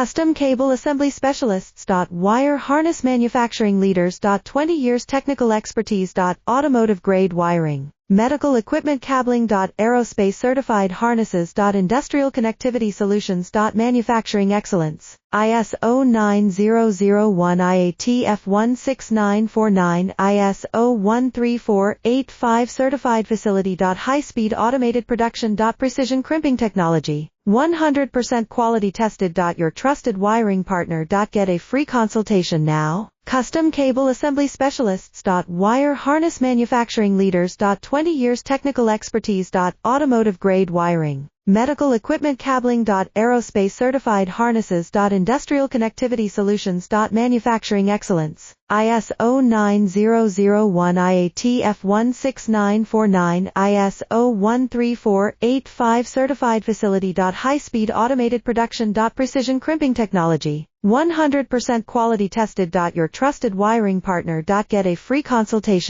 Custom Cable Assembly Specialists. Wire Harness Manufacturing Leaders. 20 years technical expertise. Automotive grade wiring, medical equipment cabling. Aerospace certified harnesses. Industrial connectivity solutions. Manufacturing excellence. ISO 9001 IATF 16949 ISO 13485 certified facility. High-speed automated production. Precision crimping technology, 100% quality tested. Your trusted wiring partner. Get a free consultation now. Custom Cable Assembly Specialists. Wire Harness Manufacturing Leaders. 20 years technical expertise. Automotive grade wiring, medical equipment cabling. Aerospace certified harnesses. Industrial connectivity solutions. Manufacturing excellence. ISO 9001 IATF 16949 ISO 13485 certified facility. High-speed automated production. Precision crimping technology, 100% quality tested. Your trusted wiring partner. Get a free consultation.